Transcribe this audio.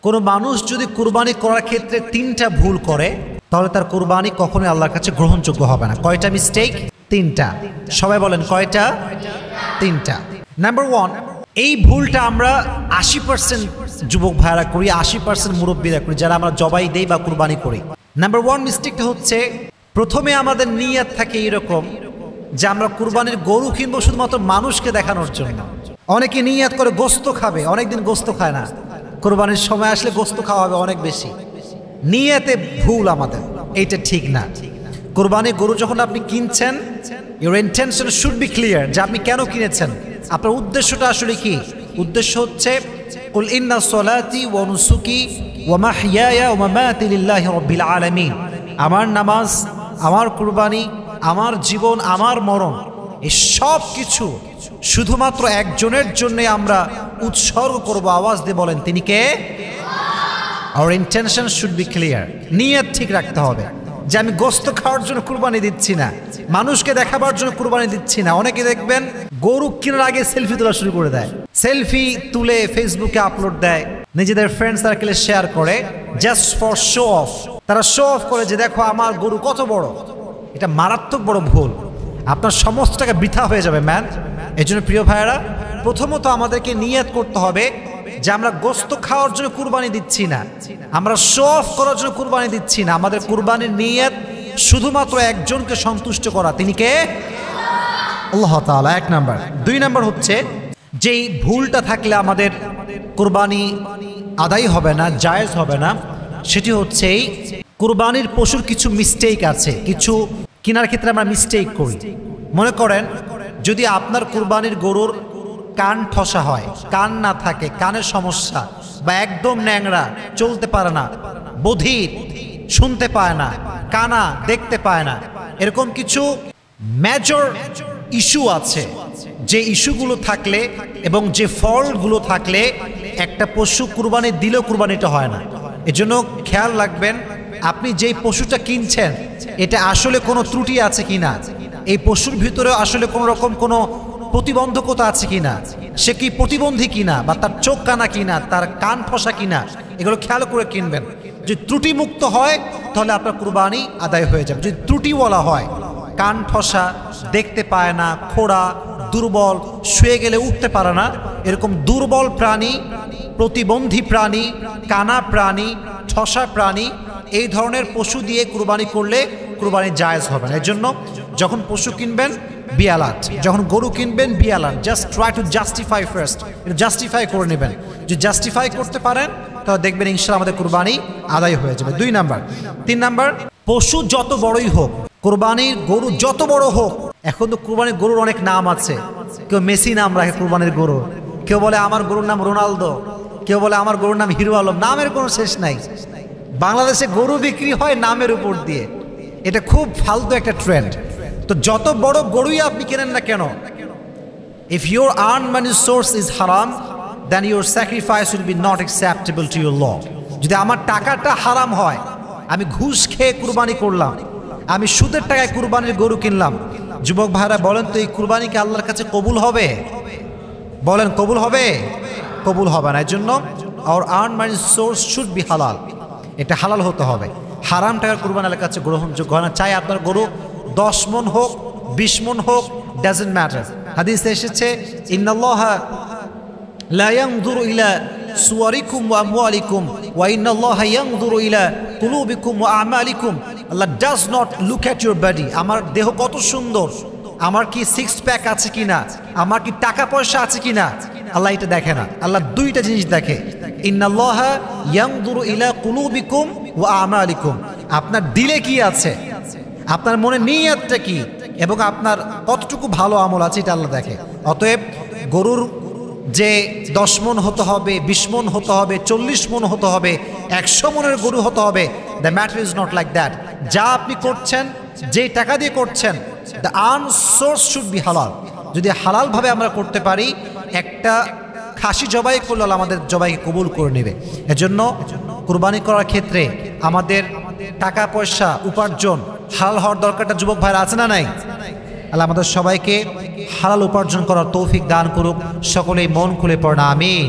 কোনো মানুষ যদি কুরবানি করার ক্ষেত্রে 3টা ভুল করে তাহলে তার কুরবানি কখনোই আল্লাহর কাছে গ্রহণযোগ্য হবে না। কয়টা মিস্টেক? 3টা। সবাই বলেন কয়টা? 3টা। নাম্বার 1, এই ভুলটা আমরা 80% যুবক ভাইরা করি, 80% মুরব্বীরা করি যারা আমরা জবাই দেই বা কুরবানি করি। নাম্বার 1 মিস্টেকটা হচ্ছে প্রথমে আমাদের নিয়ত থাকে এরকম যে আমরা কুরবানির গরু কিনবো শুধুমাত্র মানুষকে দেখানোর জন্য। অনেকে নিয়ত করে গোস্ত খাবে, অনেকদিন গোস্ত খায় না, কুরবানির সময় আসলে গোস্ত খাওয়া হবে অনেক বেশি। নিয়তে ভুল আমাদের, এইটা ঠিক না। কুরবানির গরু যখন আপনি কিনছেন, your intention should be clear যে আপনি কেন কিনেছেন, আপনার উদ্দেশ্যটা আসলে কি। উদ্দেশ্য হচ্ছে কুল ইন্না সলাতি ওয়া নুসুকি ওয়া মাহইয়ায়া ওয়া মামাতি লিল্লাহি রাব্বিল আলামিন, আমার নামাজ, আমার কুরবানি, আমার জীবন, আমার মরণ, এই সব কিছু শুধুমাত্র একজনের জন্য আমরা উৎসর্গ করব। আওয়াজ দিয়ে বলেন তিনি কে? Our intention should be clear. নিয়ত ঠিক রাখতে হবে যে আমি গোস্ত খাওয়ার জন্য কুরবানি দিচ্ছি না, মানুষকে দেখাবার জন্য কুরবানি দিচ্ছি না। অনেকে দেখবেন গরু কেনার আগে সেলফি তোলা শুরু করে দেয়, সেলফি তুলে ফেসবুকে আপলোড দেয়, নিজেদের ফ্রেন্ড সার্কেলে শেয়ার করে, জাস্ট ফর শো অফ। তারা শো অফ করে যে দেখো আমার গরু কত বড়। এটা মারাত্মক বড় ভুল, আপনার সমস্ত টাকা বৃথা হয়ে যাবে ম্যান। এই জন্য প্রিয় ভাইয়েরা, প্রথমত আমাদেরকে নিয়ত করতে হবে যে আমরা গোস্ত খাওয়ার জন্য কুরবানি দিচ্ছি না, আমরা শো অফ করার জন্য কুরবানি দিচ্ছি না। আমাদের কুরবানির নিয়ত শুধুমাত্র একজনকে সন্তুষ্ট করা, তিনি কে? আল্লাহ তাআলা। 1 নাম্বার। 2 নাম্বার হচ্ছে যেই ভুলটা থাকলে আমাদের কুরবানি আদায় হবে না, জায়েজ হবে না, সেটি হচ্ছে এই কুরবানির পশুর কিছু মিস্টেক আছে, কিছু কেনার ক্ষেত্রে আমরা মিস্টেক করি। মনে করেন যদি আপনার কুরবানির গরুর কান ঠসা হয়, কান না থাকে, কানের সমস্যা, বা একদম ন্যাংরা, চলতে পারে না, বধির, শুনতে পায় না, কানা, দেখতে পায় না, এরকম কিছু মেজর ইস্যু আছে, যে ইস্যুগুলো থাকলে এবং যে ফলগুলো থাকলে একটা পশু কুরবানি দিলেও কুরবানিটা হয় না। এজন্য খেয়াল রাখবেন আপনি যেই পশুটা কিনছেন এটা আসলে কোনো ত্রুটি আছে কিনা, এই পশুর ভিতরে আসলে কোনো রকম কোনো প্রতিবন্ধকতা আছে কিনা, সে কি প্রতিবন্ধী কিনা, বা তার চোখ কানা কিনা, তার কান ফসা কিনা, এগুলো খেয়াল করে কিনবেন। যদি ত্রুটি মুক্ত হয় তাহলে আপনার কুরবানি আদায় হয়ে যাবে। যদি ত্রুটিওয়ালা হয়, কান ফসা, দেখতে পায় না, খোড়া, দুর্বল, শুয়ে গেলে উঠতে পারে না, এরকম দুর্বল প্রাণী, প্রতিবন্ধী প্রাণী, কানা প্রাণী, ঠসা প্রাণী, এই ধরনের পশু দিয়ে কুরবানি করলে কুরবানি জায়েজ হবে না। এর জন্য যখন পশু কিনবেন বি অ্যালার্ট, যখন গরু কিনবেন be alert, just try to justify first, এটা জাস্টিফাই করে নেবেন। যদি জাস্টিফাই করতে পারেন তাহলে দেখবেন ইনশাআল্লাহ আমাদের কুরবানি আদায় হয়ে যাবে। 2 নাম্বার। 3 নাম্বার, পশু যত বড়ই হোক, কুরবানির গরু যত বড় হোক, এখন তো কুরবানির গরুর অনেক নাম আছে, কেউ মেসি নাম রাখে কুরবানির গরুর, কেউ বলে আমার গরুর নাম রোনালদো, কেউ বলে আমার গরুর নাম হিরো আলম, নামের কোনো শেষ নাই। বাংলাদেশে গরু বিক্রি হয় নামের উপর দিয়ে, এটা খুব ফালতু একটা ট্রেন্ড। তো যত বড় গরুই আপনি কেনেন না কেন, if your earned money source is haram, then your sacrifice will be not acceptable to your Lord. যদি আমার টাকাটা হারাম হয়, আমি ঘুষ খেয়ে কুরবানি করলাম, আমি সুদের টাকায় কুরবানির গরু কিনলাম, যুবক ভাইরা বলেন তো এই কুরবানি কি আল্লাহর কাছে কবুল হবে? বলেন কবুল হবে? কবুল হবে না। এর জন্য our earned money source should be halal, এটা হালাল হতে হবে। হারাম টাকার কুরবানি আল্লাহর কাছে গ্রহণযোগ্য হয় না। চাই আপনার গরু 10 মণ হোক, 20 মণ হোক, ডাজন্ট ম্যাটার। হাদিসে এসেছে ইন্নাল্লাহা লা ইয়ানজুরু ইলা সুওয়ারিকুম ওয়া আমওয়ালিকুম ওয়া ইন্নাল্লাহা ইয়ানজুরু ইলা কুলুবিকুম ওয়া আমালিকুম। Allah does not look at your body, আমার দেহ কত সুন্দর, আমার কি 6 প্যাক আছে কিনা, আমার কি টাকা পয়সা আছে কিনা, আল্লাহ এটা দেখে না। আল্লাহ 2টা জিনিস দেখে, ইন্নাল্লাহা ইয়ানজুরু ইলা কুলুবিকুম ওয়া আমালিকুম, আপনার দিলে কি আছে, আপনার মনে নিয়তটা কি, এবং আপনার কতটুকু ভালো আমল আছে, এটা আল্লাহ দেখে। অতএব গরুর যে 10 মণ হতে হবে, 20 মণ হতে হবে, 40 মণ হতে হবে, 100 মণের গরু হতে হবে, the matter is not like that. যা আপনি করছেন, যে টাকা দিয়ে করছেন, the earn source should be হালাল। যদি হালালভাবে আমরা করতে পারি, একটা খাসি জবাই করলে আমাদের জবাইকে কবুল করে নেবে। এজন্য কুরবানি করার ক্ষেত্রে আমাদের টাকা পয়সা উপার্জন হালাল হওয়ার দরকারটা যুবক ভাইরা আছে না নাই? আল্লাহ আমাদের সবাইকে হালাল উপার্জন করার তৌফিক দান করুক। সকলেই মন খুলে পড়া আমিন।